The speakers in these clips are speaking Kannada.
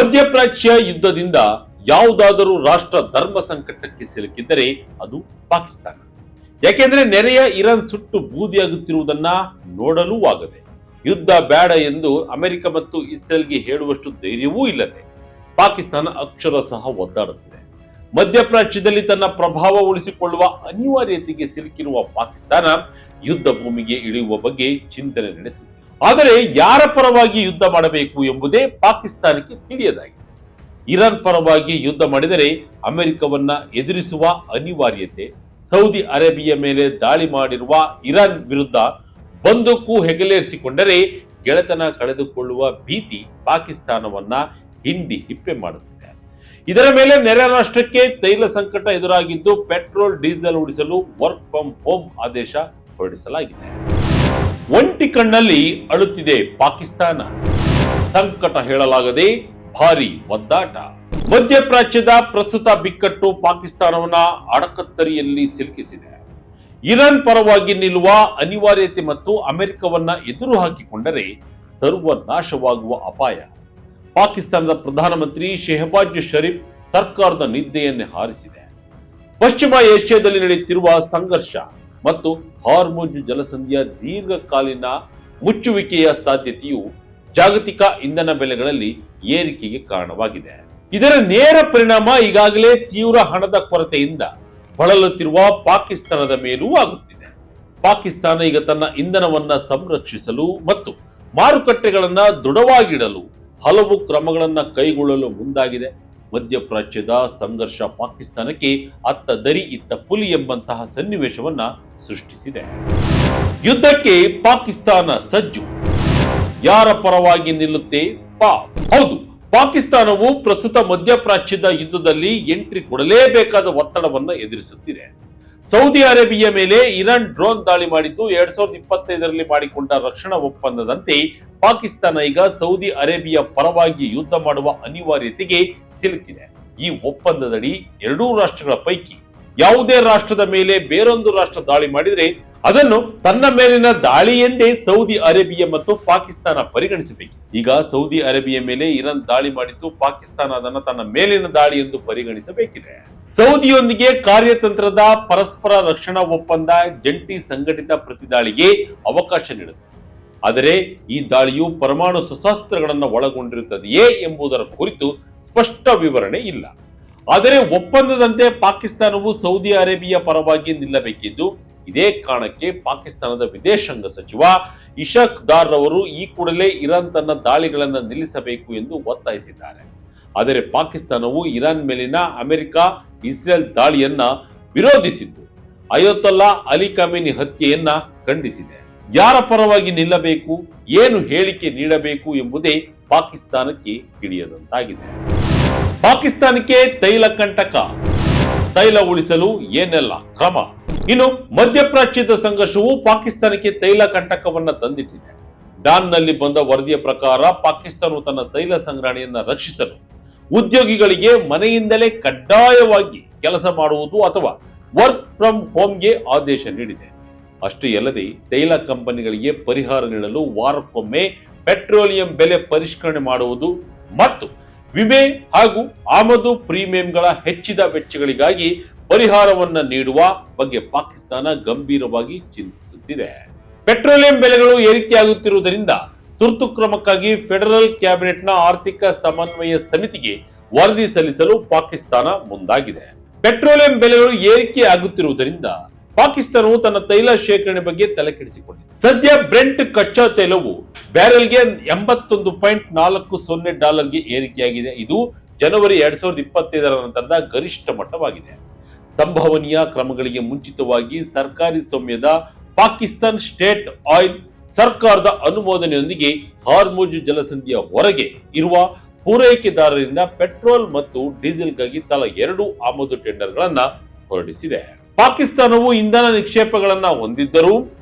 ಮಧ್ಯಪ್ರಾಚ್ಯ ಯುದ್ಧದಿಂದ ಯಾವುದಾದರೂ ರಾಷ್ಟ್ರ ಧರ್ಮ ಸಂಕಟಕ್ಕೆ ಸಿಲುಕಿದ್ದರೆ ಅದು ಪಾಕಿಸ್ತಾನ. ಯಾಕೆಂದ್ರೆ ನೆರೆಯ ಇರಾನ್ ಸುಟ್ಟು ಬೂದಿಯಾಗುತ್ತಿರುವುದನ್ನ ನೋಡಲೂ ಆಗದೆ, ಯುದ್ಧ ಬೇಡ ಎಂದು ಅಮೆರಿಕ ಮತ್ತು ಇಸ್ರೇಲ್ಗೆ ಹೇಳುವಷ್ಟು ಧೈರ್ಯವೂ ಇಲ್ಲದೆ ಪಾಕಿಸ್ತಾನ ಅಕ್ಷರಶಃ ಒದ್ದಾಡುತ್ತಿದೆ. ಮಧ್ಯಪ್ರಾಚ್ಯದಲ್ಲಿ ತನ್ನ ಪ್ರಭಾವ ಉಳಿಸಿಕೊಳ್ಳುವ ಅನಿವಾರ್ಯತೆಗೆ ಸಿಲುಕಿರುವ ಪಾಕಿಸ್ತಾನ ಯುದ್ಧ ಭೂಮಿಗೆ ಇಳಿಯುವ ಬಗ್ಗೆ ಚಿಂತನೆ ನಡೆಸುತ್ತಿದೆ. ಆದರೆ ಯಾರ ಪರವಾಗಿ ಯುದ್ಧ ಮಾಡಬೇಕು ಎಂಬುದೇ ಪಾಕಿಸ್ತಾನಕ್ಕೆ ತಿಳಿಯದಾಗಿದೆ. ಇರಾನ್ ಪರವಾಗಿ ಯುದ್ಧ ಮಾಡಿದರೆ ಅಮೆರಿಕವನ್ನ ಎದುರಿಸುವ ಅನಿವಾರ್ಯತೆ, ಸೌದಿ ಅರೇಬಿಯಾ ಮೇಲೆ ದಾಳಿ ಮಾಡಿರುವ ಇರಾನ್ ವಿರುದ್ಧ ಬಂದೂಕು ಹೆಗಲೇರಿಸಿಕೊಂಡರೆ ಗೆಳೆತನ ಕಳೆದುಕೊಳ್ಳುವ ಭೀತಿ ಪಾಕಿಸ್ತಾನವನ್ನ ಹಿಂಡಿ ಹಿಪ್ಪೆ ಮಾಡುತ್ತಿದೆ. ಇದರ ಮೇಲೆ ನೆರೆ ರಾಷ್ಟ್ರಕ್ಕೆ ತೈಲ ಸಂಕಟ ಎದುರಾಗಿದ್ದು ಪೆಟ್ರೋಲ್ ಡೀಸೆಲ್ ಉಳಿಸಲು ವರ್ಕ್ ಫ್ರಮ್ ಹೋಮ್ ಆದೇಶ ಹೊರಡಿಸಲಾಗಿದೆ. ಒಂಟಿ ಕಣ್ಣಲ್ಲಿ ಅಳುತ್ತಿದೆ ಪಾಕಿಸ್ತಾನ, ಸಂಕಟ ಹೇಳಲಾಗದೆ ಭಾರಿ ಒದ್ದಾಟ. ಮಧ್ಯಪ್ರಾಚ್ಯದ ಪ್ರಸ್ತುತ ಬಿಕ್ಕಟ್ಟು ಪಾಕಿಸ್ತಾನವನ್ನ ಅಡಕತ್ತರಿಯಲ್ಲಿ ಸಿಲುಕಿಸಿದೆ. ಇರಾನ್ ಪರವಾಗಿ ನಿಲ್ಲುವ ಅನಿವಾರ್ಯತೆ ಮತ್ತು ಅಮೆರಿಕವನ್ನ ಎದುರು ಹಾಕಿಕೊಂಡರೆ ಸರ್ವನಾಶವಾಗುವ ಅಪಾಯ. ಪಾಕಿಸ್ತಾನದ ಪ್ರಧಾನಮಂತ್ರಿ ಶೆಹಬಾಜ್ ಶರೀಫ್ ಸರ್ಕಾರದ ನಿದ್ದೆಯನ್ನೇ ಹಾರಿಸಿದೆ. ಪಶ್ಚಿಮ ಏಷ್ಯಾದಲ್ಲಿ ನಡೆಯುತ್ತಿರುವ ಸಂಘರ್ಷ ಮತ್ತು ಹಾರ್ಮುಜ್ ಜಲಸಂಧಿಯ ದೀರ್ಘಕಾಲೀನ ಮುಚ್ಚುವಿಕೆಯ ಸಾಧ್ಯತೆಯು ಜಾಗತಿಕ ಇಂಧನ ಬೆಲೆಗಳಲ್ಲಿ ಏರಿಕೆಗೆ ಕಾರಣವಾಗಿದೆ. ಇದರ ನೇರ ಪರಿಣಾಮ ಈಗಾಗಲೇ ತೀವ್ರ ಹಣದ ಕೊರತೆಯಿಂದ ಬಳಲುತ್ತಿರುವ ಪಾಕಿಸ್ತಾನದ ಮೇಲೂ ಆಗುತ್ತಿದೆ. ಪಾಕಿಸ್ತಾನ ಈಗ ತನ್ನ ಇಂಧನವನ್ನ ಸಂರಕ್ಷಿಸಲು ಮತ್ತು ಮಾರುಕಟ್ಟೆಗಳನ್ನ ದೃಢವಾಗಿಡಲು ಹಲವು ಕ್ರಮಗಳನ್ನ ಕೈಗೊಳ್ಳಲು ಮುಂದಾಗಿದೆ. ಮಧ್ಯಪ್ರಾಚ್ಯದ ಸಂಘರ್ಷ ಪಾಕಿಸ್ತಾನಕ್ಕೆ ಅತ್ತ ದರಿ ಇತ್ತ ಪುಲಿ ಎಂಬಂತಹ ಸನ್ನಿವೇಶವನ್ನ ಸೃಷ್ಟಿಸಿದೆ. ಯುದ್ಧಕ್ಕೆ ಪಾಕಿಸ್ತಾನ ಸಜ್ಜು. ಯಾರ ಪರವಾಗಿ ನಿಲ್ಲುತ್ತೆ ಹೌದು, ಪಾಕಿಸ್ತಾನವು ಪ್ರಸ್ತುತ ಮಧ್ಯಪ್ರಾಚ್ಯದ ಯುದ್ಧದಲ್ಲಿ ಎಂಟ್ರಿ ಕೊಡಲೇಬೇಕಾದ ಒತ್ತಡವನ್ನು ಎದುರಿಸುತ್ತಿದೆ. ಸೌದಿ ಅರೇಬಿಯಾ ಮೇಲೆ ಇರಾನ್ ಡ್ರೋನ್ ದಾಳಿ ಮಾಡಿದ್ದು 2025ರಲ್ಲಿ ಮಾಡಿಕೊಂಡ ರಕ್ಷಣಾ ಒಪ್ಪಂದದಂತೆ ಪಾಕಿಸ್ತಾನ ಈಗ ಸೌದಿ ಅರೇಬಿಯಾ ಪರವಾಗಿ ಯುದ್ಧ ಮಾಡುವ ಅನಿವಾರ್ಯತೆಗೆ ಸಿಲುಕಿದೆ. ಈ ಒಪ್ಪಂದದಡಿ ಎರಡೂ ರಾಷ್ಟ್ರಗಳ ಪೈಕಿ ಯಾವುದೇ ರಾಷ್ಟ್ರದ ಮೇಲೆ ಬೇರೊಂದು ರಾಷ್ಟ್ರ ದಾಳಿ ಮಾಡಿದರೆ ಅದನ್ನು ತನ್ನ ಮೇಲಿನ ದಾಳಿ ಎಂದೇ ಸೌದಿ ಅರೇಬಿಯಾ ಮತ್ತು ಪಾಕಿಸ್ತಾನ ಪರಿಗಣಿಸಬೇಕು. ಈಗ ಸೌದಿ ಅರೇಬಿಯಾ ಮೇಲೆ ಇರಾನ್ ದಾಳಿ ಮಾಡಿದ್ದು ಪಾಕಿಸ್ತಾನ ಅದನ್ನು ತನ್ನ ಮೇಲಿನ ದಾಳಿ ಎಂದು ಪರಿಗಣಿಸಬೇಕಿದೆ. ಸೌದಿಯೊಂದಿಗೆ ಕಾರ್ಯತಂತ್ರದ ಪರಸ್ಪರ ರಕ್ಷಣಾ ಒಪ್ಪಂದ ಜಂಟಿ ಸಂಘಟಿತ ಪ್ರತಿದಾಳಿಗೆ ಅವಕಾಶ ನೀಡುತ್ತೆ. ಆದರೆ ಈ ದಾಳಿಯು ಪರಮಾಣು ಶಸ್ತ್ರಾಸ್ತ್ರಗಳನ್ನು ಒಳಗೊಂಡಿರುತ್ತದೆಯೇ ಎಂಬುದರ ಕುರಿತು ಸ್ಪಷ್ಟ ವಿವರಣೆ ಇಲ್ಲ. ಆದರೆ ಒಪ್ಪಂದದಂತೆ ಪಾಕಿಸ್ತಾನವು ಸೌದಿ ಅರೇಬಿಯಾ ಪರವಾಗಿ ನಿಲ್ಲಬೇಕಿದ್ದು, ಇದೇ ಕಾರಣಕ್ಕೆ ಪಾಕಿಸ್ತಾನದ ವಿದೇಶಾಂಗ ಸಚಿವ ಇಶಾಕ್ ದಾರ್ ಅವರು ಈ ಕೂಡಲೇ ಇರಾನ್ ತನ್ನ ದಾಳಿಗಳನ್ನು ನಿಲ್ಲಿಸಬೇಕು ಎಂದು ಒತ್ತಾಯಿಸಿದ್ದಾರೆ. ಆದರೆ ಪಾಕಿಸ್ತಾನವು ಇರಾನ್ ಮೇಲಿನ ಅಮೆರಿಕ ಇಸ್ರೇಲ್ ದಾಳಿಯನ್ನ ವಿರೋಧಿಸಿದ್ದು ಅಯೋತಲ್ಲಾ ಅಲಿ ಖಮೇನಿ ಹತ್ಯೆಯನ್ನ ಖಂಡಿಸಿದೆ. ಯಾರ ಪರವಾಗಿ ನಿಲ್ಲಬೇಕು, ಏನು ಹೇಳಿಕೆ ನೀಡಬೇಕು ಎಂಬುದೇ ಪಾಕಿಸ್ತಾನಕ್ಕೆ ತಿಳಿಯದಂತಾಗಿದೆ. ಪಾಕಿಸ್ತಾನಕ್ಕೆ ತೈಲ ಕಂಟಕ, ತೈಲ ಉಳಿಸಲು ಏನೆಲ್ಲ ಕ್ರಮ? ಇನ್ನು ಮಧ್ಯಪ್ರಾಚ್ಯದ ಸಂಘರ್ಷವು ಪಾಕಿಸ್ತಾನಕ್ಕೆ ತೈಲ ಕಂಟಕವನ್ನ ತಂದಿಟ್ಟಿದೆ. ಡಾನ್ ನಲ್ಲಿ ಬಂದ ವರದಿಯ ಪ್ರಕಾರ ಪಾಕಿಸ್ತಾನವು ತನ್ನ ತೈಲ ಸಂಗ್ರಹಣೆಯನ್ನ ರಕ್ಷಿಸಲು ಉದ್ಯೋಗಿಗಳಿಗೆ ಮನೆಯಿಂದಲೇ ಕಡ್ಡಾಯವಾಗಿ ಕೆಲಸ ಮಾಡುವುದು ಅಥವಾ ವರ್ಕ್ ಫ್ರಮ್ ಹೋಮ್ಗೆ ಆದೇಶ ನೀಡಿದೆ. ಅಷ್ಟೇ ಅಲ್ಲದೆ ತೈಲ ಕಂಪನಿಗಳಿಗೆ ಪರಿಹಾರ ನೀಡಲು ವಾರಕ್ಕೊಮ್ಮೆ ಪೆಟ್ರೋಲಿಯಂ ಬೆಲೆ ಪರಿಷ್ಕರಣೆ ಮಾಡುವುದು ಮತ್ತು ವಿಮೆ ಹಾಗೂ ಆಮದು ಪ್ರೀಮಿಯಂಗಳ ಹೆಚ್ಚಿದ ವೆಚ್ಚಗಳಿಗಾಗಿ ಪರಿಹಾರವನ್ನ ನೀಡುವ ಬಗ್ಗೆ ಪಾಕಿಸ್ತಾನ ಗಂಭೀರವಾಗಿ ಚಿಂತಿಸುತ್ತಿದೆ. ಪೆಟ್ರೋಲಿಯಂ ಬೆಲೆಗಳು ಏರಿಕೆಯಾಗುತ್ತಿರುವುದರಿಂದ ತುರ್ತು ಕ್ರಮಕ್ಕಾಗಿ ಫೆಡರಲ್ ಕ್ಯಾಬಿನೆಟ್ನ ಆರ್ಥಿಕ ಸಮನ್ವಯ ಸಮಿತಿಗೆ ವರದಿ ಸಲ್ಲಿಸಲು ಪಾಕಿಸ್ತಾನ ಮುಂದಾಗಿದೆ. ಪೆಟ್ರೋಲಿಯಂ ಬೆಲೆಗಳು ಏರಿಕೆ ಆಗುತ್ತಿರುವುದರಿಂದ ಪಾಕಿಸ್ತಾನವು ತನ್ನ ತೈಲ ಶೇಖರಣೆ ಬಗ್ಗೆ ತಲೆಕೆಡಿಸಿಕೊಂಡಿದೆ. ಸದ್ಯ ಬ್ರೆಂಟ್ ಕಚ್ಚಾ ತೈಲವು ಬ್ಯಾರೆಲ್ಗೆ $80.40 ಏರಿಕೆಯಾಗಿದೆ. ಇದು ಜನವರಿ 2025 ನಂತರದ ಗರಿಷ್ಠ ಮಟ್ಟವಾಗಿದೆ. ಸಂಭವನೀಯ ಕ್ರಮಗಳಿಗೆ ಮುಂಚಿತವಾಗಿ ಸರ್ಕಾರಿ ಸ್ವಾಮ್ಯದ ಪಾಕಿಸ್ತಾನ್ ಸ್ಟೇಟ್ ಆಯಿಲ್ ಸರ್ಕಾರದ ಅನುಮೋದನೆಯೊಂದಿಗೆ ಹಾರ್ಮುಜ್ ಜಲಸಂಧಿಯ ಹೊರಗೆ ಇರುವ ಪೂರೈಕೆದಾರರಿಂದ ಪೆಟ್ರೋಲ್ ಮತ್ತು ಡೀಸೆಲ್ಗಾಗಿ ತಲಾ 2 ಆಮದು ಟೆಂಡರ್ಗಳನ್ನ ಹೊರಡಿಸಿದೆ. ಪಾಕಿಸ್ತಾನವು ಇಂಧನ ನಿಕ್ಷೇಪಗಳನ್ನ ಹೊಂದಿದ್ದರೂ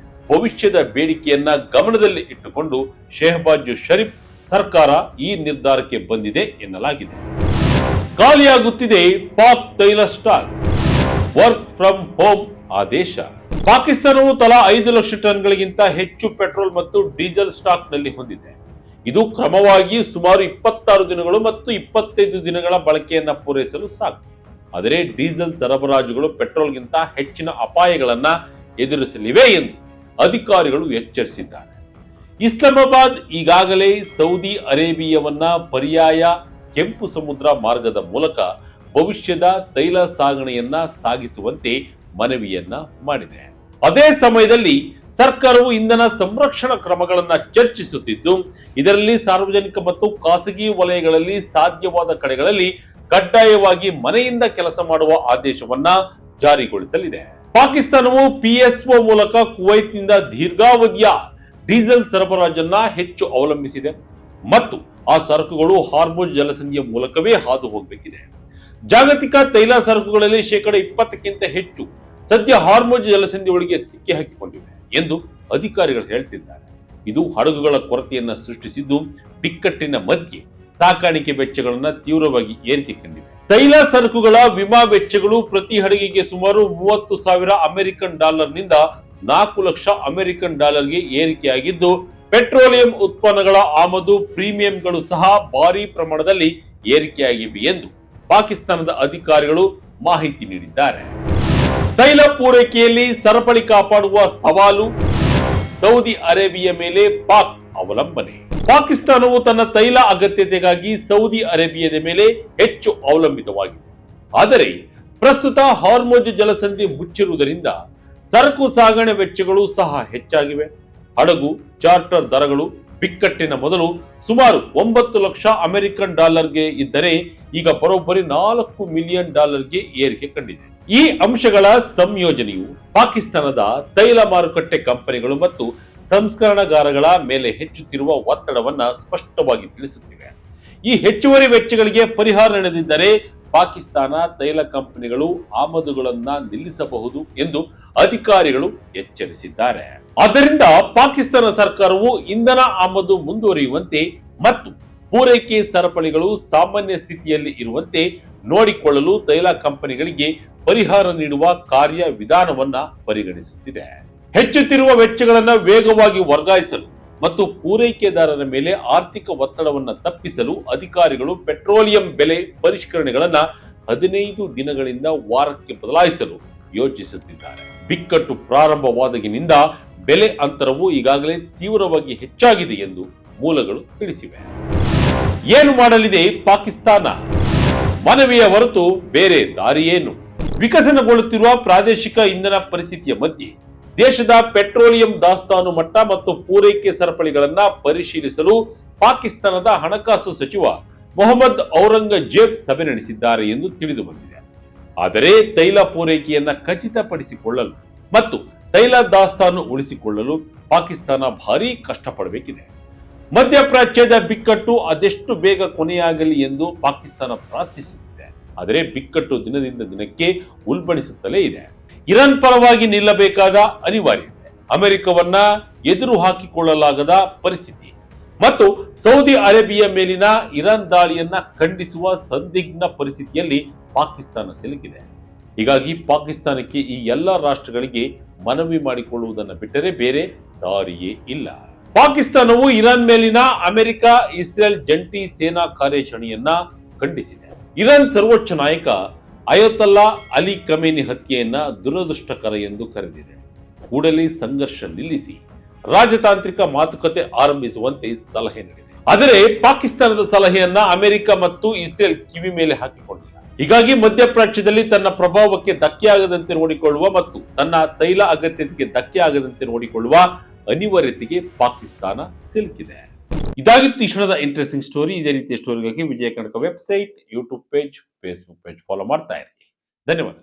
ಭವಿಷ್ಯದ ಬೇಡಿಕೆಯನ್ನ ಗಮನದಲ್ಲಿ ಇಟ್ಟುಕೊಂಡು ಶೆಹಬಾಜ್ ಶರೀಫ್ ಸರ್ಕಾರ ಈ ನಿರ್ಧಾರಕ್ಕೆ ಬಂದಿದೆ ಎನ್ನಲಾಗಿದೆ. ಖಾಲಿಯಾಗುತ್ತಿದೆ ಪಾಕ್ ತೈಲ ಸ್ಟಾಕ್, ವರ್ಕ್ ಫ್ರಮ್ ಹೋಮ್ ಆದೇಶ. ಪಾಕಿಸ್ತಾನವು ತಲಾ 5 ಲಕ್ಷ ಟನ್ಗಳಿಗಿಂತ ಹೆಚ್ಚು ಪೆಟ್ರೋಲ್ ಮತ್ತು ಡೀಸೆಲ್ ಸ್ಟಾಕ್ ನಲ್ಲಿ ಹೊಂದಿದೆ. ಇದು ಕ್ರಮವಾಗಿ ಸುಮಾರು 26 ದಿನಗಳು ಮತ್ತು 25 ದಿನಗಳ ಬಳಕೆಯನ್ನ ಪೂರೈಸಲು ಸಾಕು. ಆದರೆ ಡೀಸೆಲ್ ಸರಬರಾಜುಗಳು ಪೆಟ್ರೋಲ್ಗಿಂತ ಹೆಚ್ಚಿನ ಅಪಾಯಗಳನ್ನ ಎದುರಿಸಲಿವೆ ಎಂದು ಅಧಿಕಾರಿಗಳು ಎಚ್ಚರಿಸಿದ್ದಾರೆ. ಇಸ್ಲಾಮಾಬಾದ್ ಈಗಾಗಲೇ ಸೌದಿ ಅರೇಬಿಯಾವನ್ನ ಪರ್ಯಾಯ ಕೆಂಪು ಸಮುದ್ರ ಮಾರ್ಗದ ಮೂಲಕ ಭವಿಷ್ಯದ ತೈಲ ಸಾಗಣೆಯನ್ನ ಸಾಗಿಸುವಂತೆ ಮನವಿಯನ್ನ ಮಾಡಿದೆ. ಅದೇ ಸಮಯದಲ್ಲಿ ಸರ್ಕಾರವು ಇಂಧನ ಸಂರಕ್ಷಣಾ ಕ್ರಮಗಳನ್ನು ಚರ್ಚಿಸುತ್ತಿದ್ದು, ಇದರಲ್ಲಿ ಸಾರ್ವಜನಿಕ ಮತ್ತು ಖಾಸಗಿ ವಲಯಗಳಲ್ಲಿ ಸಾಧ್ಯವಾದ ಕಡೆಗಳಲ್ಲಿ ಕಡ್ಡಾಯವಾಗಿ ಮನೆಯಿಂದ ಕೆಲಸ ಮಾಡುವ ಆದೇಶವನ್ನ ಜಾರಿಗೊಳಿಸಲಿದೆ. ಪಾಕಿಸ್ತಾನವು ಪಿಎಸ್ಒ ಮೂಲಕ ಕುವೈತ್ನಿಂದ ದೀರ್ಘಾವಧಿಯ ಡೀಸೆಲ್ ಸರಬರಾಜನ್ನ ಹೆಚ್ಚು ಅವಲಂಬಿಸಿದೆ ಮತ್ತು ಆ ಸರಕುಗಳು ಹಾರ್ಮುಜ್ ಜಲಸಂಧಿಯ ಮೂಲಕವೇ ಹಾದು ಹೋಗಬೇಕಿದೆ. ಜಾಗತಿಕ ತೈಲ ಸರಕುಗಳಲ್ಲಿ 20%ಕ್ಕಿಂತ ಹೆಚ್ಚು ಸದ್ಯ ಹಾರ್ಮುಜ್ ಜಲಸಂಧಿ ಒಳಗೆ ಸಿಕ್ಕಿ ಹಾಕಿಕೊಂಡಿವೆ ಎಂದು ಅಧಿಕಾರಿಗಳು ಹೇಳ್ತಿದ್ದಾರೆ. ಇದು ಹಡಗುಗಳ ಕೊರತೆಯನ್ನ ಸೃಷ್ಟಿಸಿದ್ದು, ಬಿಕ್ಕಟ್ಟಿನ ಮಧ್ಯೆ ಸಾಕಾಣಿಕೆ ವೆಚ್ಚಗಳನ್ನ ತೀವ್ರವಾಗಿ ಏರಿಕೆ ಕಂಡಿವೆ. ತೈಲ ಸರಕುಗಳ ವಿಮಾ ವೆಚ್ಚಗಳು ಪ್ರತಿ ಹಡಗಿಗೆ ಸುಮಾರು $30,000 ಅಮೆರಿಕನ್ ಡಾಲರ್ನಿಂದ $4,00,000 ಏರಿಕೆಯಾಗಿದ್ದು, ಪೆಟ್ರೋಲಿಯಂ ಉತ್ಪನ್ನಗಳ ಆಮದು ಪ್ರೀಮಿಯಂಗಳು ಸಹ ಭಾರಿ ಪ್ರಮಾಣದಲ್ಲಿ ಏರಿಕೆಯಾಗಿವೆ ಎಂದು ಪಾಕಿಸ್ತಾನದ ಅಧಿಕಾರಿಗಳು ಮಾಹಿತಿ ನೀಡಿದ್ದಾರೆ. ತೈಲ ಪೂರೈಕೆಯಲ್ಲಿ ಸರಪಳಿ ಕಾಪಾಡುವ ಸವಾಲು, ಸೌದಿ ಅರೇಬಿಯಾ ಮೇಲೆ ಪಾಕ್ ಅವಲಂಬನೆ. ಪಾಕಿಸ್ತಾನವು ತನ್ನ ತೈಲ ಅಗತ್ಯತೆಗಾಗಿ ಸೌದಿ ಅರೇಬಿಯಾದ ಮೇಲೆ ಹೆಚ್ಚು ಅವಲಂಬಿತವಾಗಿದೆ. ಆದರೆ ಪ್ರಸ್ತುತ ಹಾರ್ಮುಜ್ ಜಲಸಂಧಿ ಮುಚ್ಚಿರುವುದರಿಂದ ಸರಕು ಸಾಗಣೆ ವೆಚ್ಚಗಳು ಸಹ ಹೆಚ್ಚಾಗಿವೆ. ಹಡಗು ಚಾರ್ಟರ್ ದರಗಳು ಬಿಕ್ಕಟ್ಟಿನ ಮೊದಲು ಸುಮಾರು $9,00,000 ಅಮೆರಿಕನ್ ಡಾಲರ್ಗೆ ಇದ್ದರೆ ಈಗ ಬರೋಬ್ಬರಿ $4 ಮಿಲಿಯನ್ ಏರಿಕೆ ಕಂಡಿದೆ. ಈ ಅಂಶಗಳ ಸಂಯೋಜನೆಯು ಪಾಕಿಸ್ತಾನದ ತೈಲ ಮಾರುಕಟ್ಟೆ ಕಂಪನಿಗಳು ಮತ್ತು ಸಂಸ್ಕರಣಾಗಾರಗಳ ಮೇಲೆ ಹೆಚ್ಚುತ್ತಿರುವ ಒತ್ತಡವನ್ನ ಸ್ಪಷ್ಟವಾಗಿ ತಿಳಿಸುತ್ತಿವೆ. ಈ ಹೆಚ್ಚುವರಿ ವೆಚ್ಚಗಳಿಗೆ ಪರಿಹಾರ ನೀಡದಿದ್ದರೆ ಪಾಕಿಸ್ತಾನ ತೈಲ ಕಂಪನಿಗಳು ಆಮದುಗಳನ್ನ ನಿಲ್ಲಿಸಬಹುದು ಎಂದು ಅಧಿಕಾರಿಗಳು ಎಚ್ಚರಿಸಿದ್ದಾರೆ. ಆದ್ದರಿಂದ ಪಾಕಿಸ್ತಾನ ಸರ್ಕಾರವು ಇಂಧನ ಆಮದು ಮುಂದುವರಿಯುವಂತೆ ಮತ್ತು ಪೂರೈಕೆ ಸರಪಳಿಗಳು ಸಾಮಾನ್ಯ ಸ್ಥಿತಿಯಲ್ಲಿ ಇರುವಂತೆ ನೋಡಿಕೊಳ್ಳಲು ತೈಲ ಕಂಪನಿಗಳಿಗೆ ಪರಿಹಾರ ನೀಡುವ ಕಾರ್ಯ ವಿಧಾನವನ್ನ ಪರಿಗಣಿಸುತ್ತಿದೆ. ಹೆಚ್ಚುತ್ತಿರುವ ವೆಚ್ಚಗಳನ್ನು ವೇಗವಾಗಿ ವರ್ಗಾಯಿಸಲು ಮತ್ತು ಪೂರೈಕೆದಾರರ ಮೇಲೆ ಆರ್ಥಿಕ ಒತ್ತಡವನ್ನು ತಪ್ಪಿಸಲು ಅಧಿಕಾರಿಗಳು ಪೆಟ್ರೋಲಿಯಂ ಬೆಲೆ ಪರಿಷ್ಕರಣೆಗಳನ್ನ 15 ದಿನಗಳಿಂದ ವಾರಕ್ಕೆ ಬದಲಾಯಿಸಲು ಯೋಚಿಸುತ್ತಿದ್ದಾರೆ. ಬಿಕ್ಕಟ್ಟು ಪ್ರಾರಂಭವಾದಾಗಿನಿಂದ ಬೆಲೆ ಅಂತರವು ಈಗಾಗಲೇ ತೀವ್ರವಾಗಿ ಹೆಚ್ಚಾಗಿದೆ ಎಂದು ಮೂಲಗಳು ತಿಳಿಸಿವೆ. ಏನು ಮಾಡಲಿದೆ ಪಾಕಿಸ್ತಾನ? ಮನವಿಯ ಹೊರತು ಬೇರೆ ದಾರಿಯೇನು? ವಿಕಸನಗೊಳ್ಳುತ್ತಿರುವ ಪ್ರಾದೇಶಿಕ ಇಂಧನ ಪರಿಸ್ಥಿತಿಯ ಮಧ್ಯೆ ದೇಶದ ಪೆಟ್ರೋಲಿಯಂ ದಾಸ್ತಾನು ಮಟ್ಟ ಮತ್ತು ಪೂರೈಕೆ ಸರಪಳಿಗಳನ್ನ ಪರಿಶೀಲಿಸಲು ಪಾಕಿಸ್ತಾನದ ಹಣಕಾಸು ಸಚಿವ ಮೊಹಮ್ಮದ್ ಔರಂಗಜೇಬ್ ಸಭೆ ನಡೆಸಿದ್ದಾರೆ ಎಂದು ತಿಳಿದು ಬಂದಿದೆ. ಆದರೆ ತೈಲ ಪೂರೈಕೆಯನ್ನ ಖಚಿತಪಡಿಸಿಕೊಳ್ಳಲು ಮತ್ತು ತೈಲ ದಾಸ್ತಾನು ಉಳಿಸಿಕೊಳ್ಳಲು ಪಾಕಿಸ್ತಾನ ಭಾರೀ ಕಷ್ಟಪಡಬೇಕಿದೆ. ಮಧ್ಯಪ್ರಾಚ್ಯದ ಬಿಕ್ಕಟ್ಟು ಅದೆಷ್ಟು ಬೇಗ ಕೊನೆಯಾಗಲಿ ಎಂದು ಪಾಕಿಸ್ತಾನ ಪ್ರಾರ್ಥಿಸುತ್ತಿದೆ. ಆದರೆ ಬಿಕ್ಕಟ್ಟು ದಿನದಿಂದ ದಿನಕ್ಕೆ ಉಲ್ಬಣಿಸುತ್ತಲೇ ಇದೆ. ಇರಾನ್ ಪರವಾಗಿ ನಿಲ್ಲಬೇಕಾದ ಅನಿವಾರ್ಯತೆ, ಅಮೆರಿಕವನ್ನ ಎದುರು ಹಾಕಿಕೊಳ್ಳಲಾಗದ ಪರಿಸ್ಥಿತಿ ಮತ್ತು ಸೌದಿ ಅರೇಬಿಯಾ ಮೇಲಿನ ಇರಾನ್ ದಾಳಿಯನ್ನ ಖಂಡಿಸುವ ಸಂದಿಗ್ಧ ಪರಿಸ್ಥಿತಿಯಲ್ಲಿ ಪಾಕಿಸ್ತಾನ ಸಿಲುಕಿದೆ. ಹೀಗಾಗಿ ಪಾಕಿಸ್ತಾನಕ್ಕೆ ಈ ಎಲ್ಲ ರಾಷ್ಟ್ರಗಳಿಗೆ ಮನವಿ ಮಾಡಿಕೊಳ್ಳುವುದನ್ನು ಬಿಟ್ಟರೆ ಬೇರೆ ದಾರಿಯೇ ಇಲ್ಲ. ಪಾಕಿಸ್ತಾನವು ಇರಾನ್ ಮೇಲಿನ ಅಮೆರಿಕ ಇಸ್ರೇಲ್ ಜಂಟಿ ಸೇನಾ ಕಾರ್ಯಾಚರಣೆಯನ್ನ ಖಂಡಿಸಿದೆ. ಇರಾನ್ ಸರ್ವೋಚ್ಚ ನಾಯಕ ಅಯತೊಲ್ಲಾ ಅಲಿ ಖಮೇನಿ ಹತ್ಯೆಯನ್ನ ದುರದೃಷ್ಟಕರ ಎಂದು ಕರೆದಿದೆ. ಕೂಡಲೇ ಸಂಘರ್ಷ ನಿಲ್ಲಿಸಿ ರಾಜತಾಂತ್ರಿಕ ಮಾತುಕತೆ ಆರಂಭಿಸುವಂತೆ ಸಲಹೆ ನೀಡಿದೆ. ಆದರೆ ಪಾಕಿಸ್ತಾನದ ಸಲಹೆಯನ್ನ ಅಮೆರಿಕ ಮತ್ತು ಇಸ್ರೇಲ್ ಕಿವಿ ಮೇಲೆ ಹಾಕಿಕೊಂಡಿಲ್ಲ. ಹೀಗಾಗಿ ಮಧ್ಯಪ್ರಾಚ್ಯದಲ್ಲಿ ತನ್ನ ಪ್ರಭಾವಕ್ಕೆ ಧಕ್ಕೆಯಾಗದಂತೆ ನೋಡಿಕೊಳ್ಳುವ ಮತ್ತು ತನ್ನ ತೈಲ ಅಗತ್ಯತೆಗೆ ಧಕ್ಕೆಯಾಗದಂತೆ ನೋಡಿಕೊಳ್ಳುವ ಅನಿವಾರ್ಯತೆಗೆ ಪಾಕಿಸ್ತಾನ ಸಿಲುಕಿದೆ. ಇದಾಗಿತ್ತು ಈ ಕ್ಷಣದ ಇಂಟ್ರೆಸ್ಟಿಂಗ್ ಸ್ಟೋರಿ. ಇದೇ ರೀತಿಯ ಸ್ಟೋರಿಗಾಗಿ Vijaya Karnataka website, YouTube page, Facebook page follow ಮಾಡ್ತಾ ಇರಿ. ಧನ್ಯವಾದ.